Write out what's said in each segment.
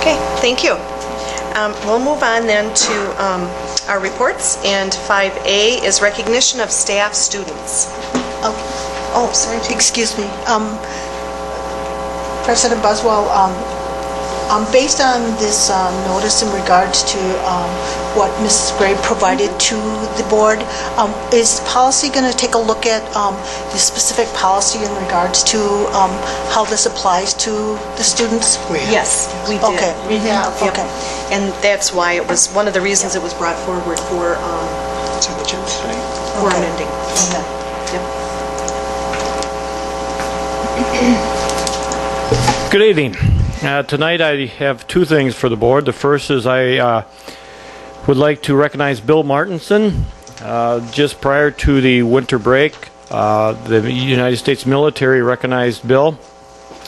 Okay, thank you. We'll move on then to our reports, and 5A is recognition of staff students. Oh, sorry. Excuse me. President Buswell, based on this notice in regards to what Mrs. Gray provided to the board, is policy going to take a look at the specific policy in regards to how this applies to the students? Yes, we did. Okay. Yep. Okay. And that's why it was one of the reasons it was brought forward for amending. Okay. Yep. Good evening. Tonight I have two things for the board. The first is I would like to recognize Bill Martinson. Just prior to the winter break, the United States military recognized Bill,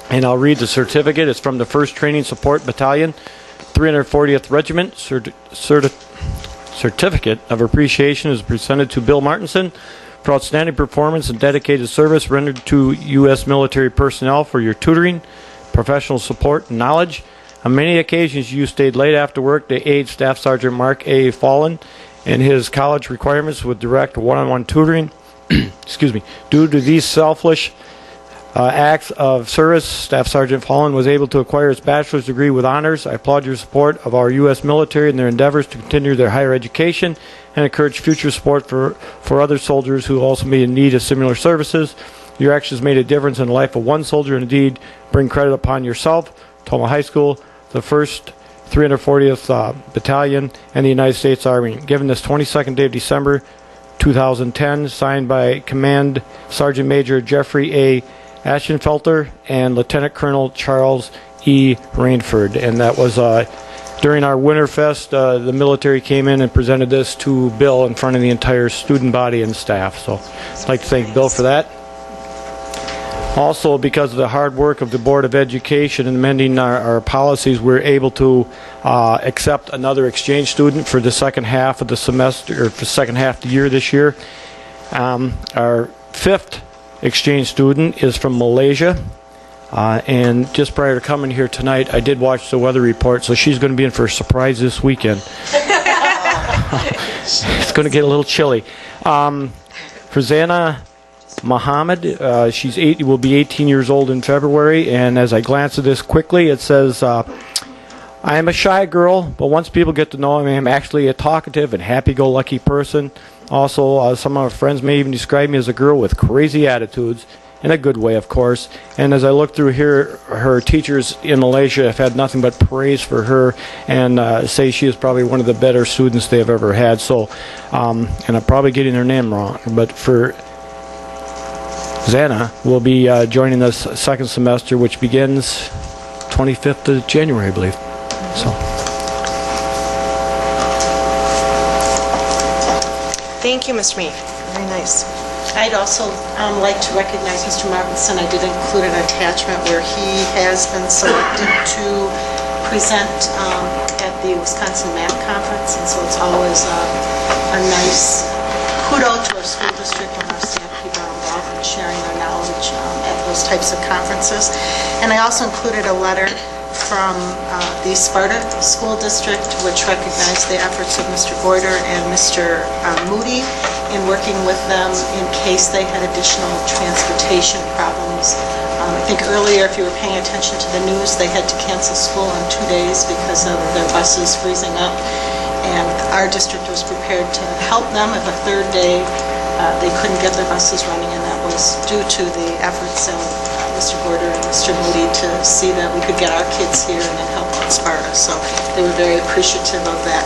and I'll read the certificate. It's from the 1st Training Support Battalion, 340th Regiment. Certificate of appreciation is presented to Bill Martinson for outstanding performance and dedicated service rendered to U.S. military personnel for your tutoring, professional support, and knowledge. On many occasions, you stayed late after work to aid Staff Sergeant Mark A. Fallen in his college requirements with direct one-on-one tutoring. Excuse me. Due to these selfless acts of service, Staff Sergeant Fallen was able to acquire his bachelor's degree with honors. I applaud your support of our U.S. military in their endeavors to continue their higher education and encourage future support for other soldiers who also may be in need of similar services. Your actions made a difference in the life of one soldier, and indeed bring credit upon yourself, Toma High School, the 1st 340th Battalion, and the United States Army. Given this 22nd day of December 2010, signed by Command Sergeant Major Jeffrey A. Ashenfelter and Lieutenant Colonel Charles E. Rainford. And that was during our Winterfest. The military came in and presented this to Bill in front of the entire student body and staff. So I'd like to thank Bill for that. Also, because of the hard work of the Board of Education in amending our policies, we're able to accept another exchange student for the second half of the semester, or for the second half of the year this year. Our 5th exchange student is from Malaysia. And just prior to coming here tonight, I did watch the weather report, so she's going to be in for a surprise this weekend. It's going to get a little chilly. Frizana Muhammad, she's will be 18 years old in February, and as I glance at this quickly, it says, I am a shy girl, but once people get to know me, I'm actually a talkative and happy-go-lucky person. Also, some of my friends may even describe me as a girl with crazy attitudes, in a good way, of course. And as I look through here, her teachers in Malaysia have had nothing but praise for her, and say she is probably one of the better students they have ever had. So, and I'm probably getting her name wrong, but for Zana will be joining us second semester, which begins 25th of January, I believe. So. Thank you, Mr. Meek. Very nice. I'd also like to recognize Mr. Martinson. I did include an attachment where he has been selected to present at the Wisconsin Math Conference, and so it's always a nice kudo to our school district when our staff people are involved in sharing their knowledge at those types of conferences. And I also included a letter from the Sparta School District, which recognized the efforts of Mr. Goiter and Mr. Moody in working with them in case they had additional transportation problems. I think earlier, if you were paying attention to the news, they had to cancel school in 2 days because of their buses freezing up. And our district was prepared to help them if a third day they couldn't get their buses running, and that was due to the efforts of Mr. Goiter and Mr. Moody to see that we could get our kids here and then help out Sparta. So they were very appreciative of that